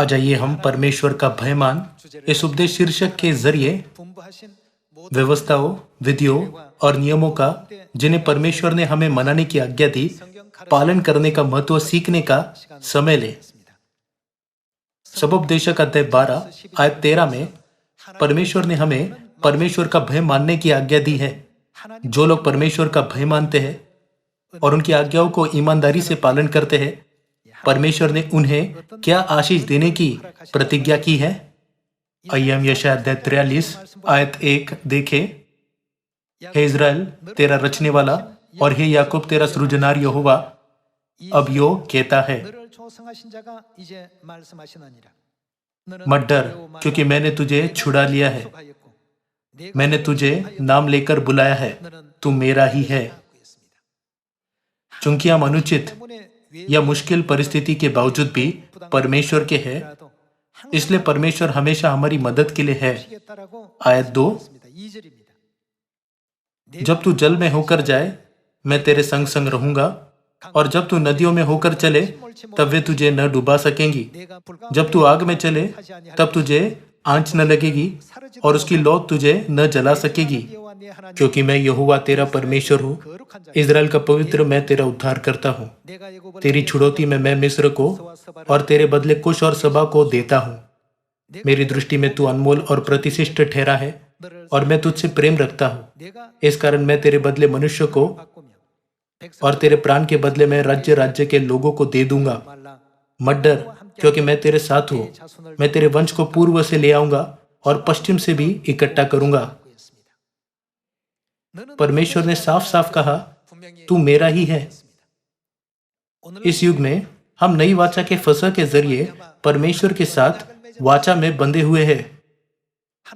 आज आइए हम परमेश्वर का भयमान इस उपदेश शीर्षक के जरिए व्यवस्थाओं, विधियों और नियमों का, जिन्हें परमेश्वर ने हमें मनाने की आज्ञा दी, पालन करने का महत्व सीखने का समय ले। सबोपदेशक अध्याय 12 आयत 13 में परमेश्वर ने हमें परमेश्वर का भय मानने की आज्ञा दी है। जो लोग परमेश्वर का भय मानते हैं और उनकी आज्ञाओं को ईमानदारी से पालन करते हैं, परमेश्वर ने उन्हें क्या आशीष देने की प्रतिज्ञा की है। आइए हम यशायाह अध्याय 43 आयत 1 देखें। हे इज़राइल, तेरा रचने वाला और हे याकूब, तेरा सृजनहार यहोवा अब यो कहता है, मत डर, क्योंकि मैंने तुझे छुड़ा लिया है। मैंने तुझे नाम लेकर बुलाया है, तू मेरा ही है। चूंकि हम अनुचित या मुश्किल परिस्थिति के बावजूद भी परमेश्वर के हैं, इसलिए परमेश्वर हमेशा हमारी मदद के लिए है। आयत 2, जब तू जल में होकर जाए, मैं तेरे संग संग रहूंगा, और जब तू नदियों में होकर चले, तब वे तुझे न डुबा सकेंगी। जब तू आग में चले, तब तुझे आंच न लगेगी, और उसकी लौ तुझे न जला सकेगी, क्योंकि मैं यहोवा तेरा परमेश्वर हूँ, इज़राइल का पवित्र, मैं तेरा उद्धार करता हूँ। तेरी छुड़ौती में मैं मिस्र को और तेरे बदले कुश और सबा को देता हूँ। मेरी दृष्टि में तू अनमोल और प्रतिष्ठित ठहरा है, और मैं तुझसे प्रेम रखता हूँ। इस कारण मैं तेरे बदले मनुष्य को और तेरे प्राण के बदले में राज्य राज्य के लोगों को दे दूंगा। मत डर, क्योंकि मैं तेरे साथ हूँ। मैं तेरे वंश को पूर्व से ले आऊंगा और पश्चिम से भी इकट्ठा करूंगा। परमेश्वर ने साफ साफ कहा, तू मेरा ही है। इस युग में हम नई वाचा के फसह के जरिए परमेश्वर के साथ वाचा में बंधे हुए हैं।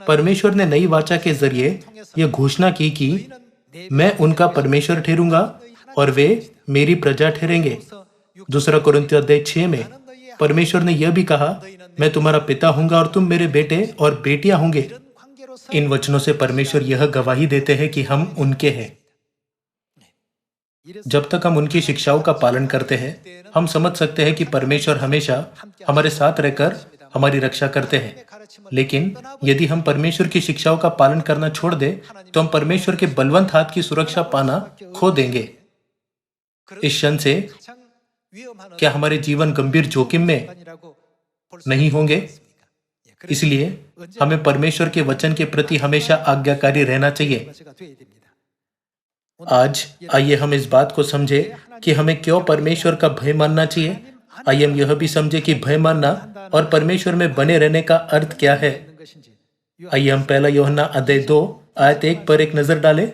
परमेश्वर ने नई वाचा के जरिए यह घोषणा की कि मैं उनका परमेश्वर ठहरूंगा और वे मेरी प्रजा ठहरेंगे। दूसरा कुरिन्थियों अध्याय 6 में परमेश्वर ने यह भी कहा, मैं तुम्हारा पिता होऊंगा और तुम मेरे बेटे और बेटियां होंगे। इन वचनों से परमेश्वर यह गवाही देते हैं कि हम उनके हैं। जब तक हम उनकी शिक्षाओं का पालन करते हैं, हम समझ सकते हैं कि परमेश्वर हमेशा हमारे साथ रहकर हमारी रक्षा करते हैं। लेकिन यदि हम परमेश्वर की शिक्षाओं का पालन करना छोड़ दें, तो हम परमेश्वर के बलवंत हाथ की सुरक्षा पाना खो देंगे। इस क्षण से क्या हमारे जीवन गंभीर जोखिम में नहीं होंगे? इसलिए हमें परमेश्वर के वचन के प्रति हमेशा आज्ञाकारी रहना चाहिए। आज आइए हम इस बात को समझें कि हमें क्यों परमेश्वर का भय मानना चाहिए। आइए हम यह भी समझें कि भय मानना और परमेश्वर में बने रहने का अर्थ क्या है। आइए हम पहला यूहन्ना अध्याय 2 आयत 1 पर एक नजर डालें।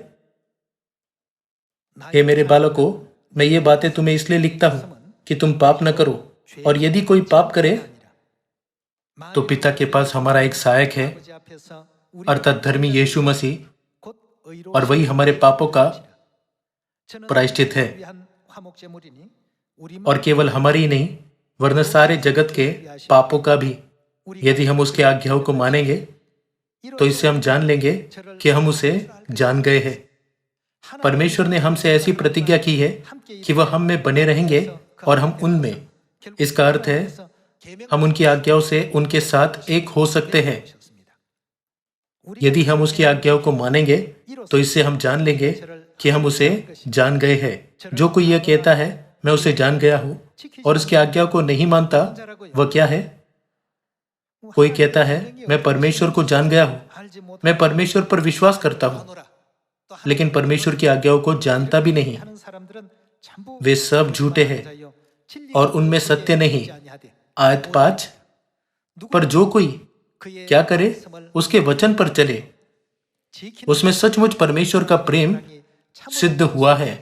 हे मेरे बालकों, मैं ये बातें तुम्हें इसलिए लिखता हूं कि तुम पाप न करो, और यदि कोई पाप करे तो पिता के पास हमारा एक सहायक है, अर्थात धर्मी यीशु मसीह, और वही हमारे पापों का प्रायश्चित है। और केवल हमारे ही नहीं, वरना सारे जगत के पापों का भी। यदि हम उसके आज्ञाओं को मानेंगे, तो इससे हम जान लेंगे कि हम उसे जान गए हैं। परमेश्वर ने हमसे ऐसी प्रतिज्ञा की है कि वह हम में बने रहेंगे और हम उनमें। इसका अर्थ है हम उनकी आज्ञाओं से उनके साथ एक हो सकते हैं। यदि हम उसकी आज्ञाओं को मानेंगे, तो इससे हम जान लेंगे कि हम उसे जान गए हैं। जो कोई यह कहता है मैं उसे जान गया हूं और उसकी आज्ञाओं को नहीं मानता, वह क्या है? कोई कहता है मैं परमेश्वर को जान गया हूं, मैं परमेश्वर पर विश्वास करता हूं, लेकिन परमेश्वर की आज्ञाओं को जानता भी नहीं। वे सब झूठे हैं और उनमें सत्य नहीं। आयत 5, पर जो कोई क्या करे, उसके वचन पर चले, उसमें सचमुच परमेश्वर का प्रेम सिद्ध हुआ है।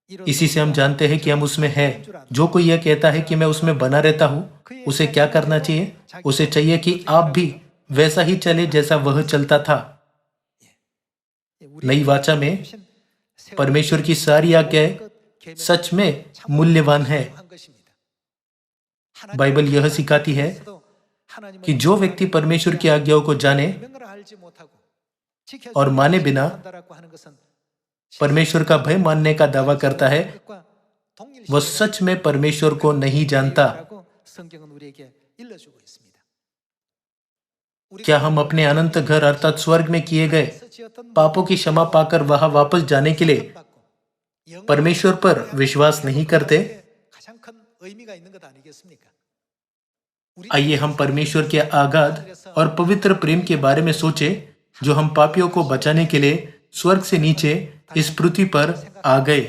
इसी से हम जानते हैं कि हम उसमें हैं। जो कोई यह कहता है कि मैं उसमें बना रहता हूं, उसे क्या करना चाहिए? उसे चाहिए कि आप भी वैसा ही चले जैसा वह चलता था। नई वाचा में परमेश्वर की सारी आज्ञाएं सच में मूल्यवान है। बाइबल यह सिखाती है कि जो व्यक्ति परमेश्वर की आज्ञाओं को जाने और माने बिना परमेश्वर का भय मानने का दावा करता है, वह सच में परमेश्वर को नहीं जानता। 성경은 우리에게 일러주고 있습니다. क्या हम अपने अनंत घर अर्थात स्वर्ग में किए गए पापों की क्षमा पाकर वहां वापस जाने के लिए परमेश्वर पर विश्वास नहीं करते? 가장 큰 의미가 있는 것 아니겠습니까? आइए हम परमेश्वर के अगाध और पवित्र प्रेम के बारे में सोचें जो हम पापियों को बचाने के लिए स्वर्ग से नीचे इस पृथ्वी पर आ गए।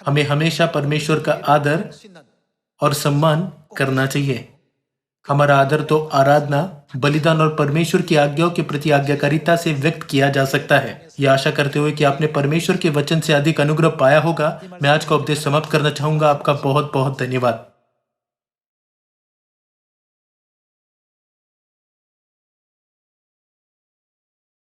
हमें हमेशा परमेश्वर का आदर और सम्मान करना चाहिए। हमारा आदर तो आराधना, बलिदान और परमेश्वर की आज्ञाओं के प्रति आज्ञाकारिता से व्यक्त किया जा सकता है। यह आशा करते हुए कि आपने परमेश्वर के वचन से अधिक अनुग्रह पाया होगा, मैं आज का उपदेश समाप्त करना चाहूंगा। आपका बहुत बहुत धन्यवाद।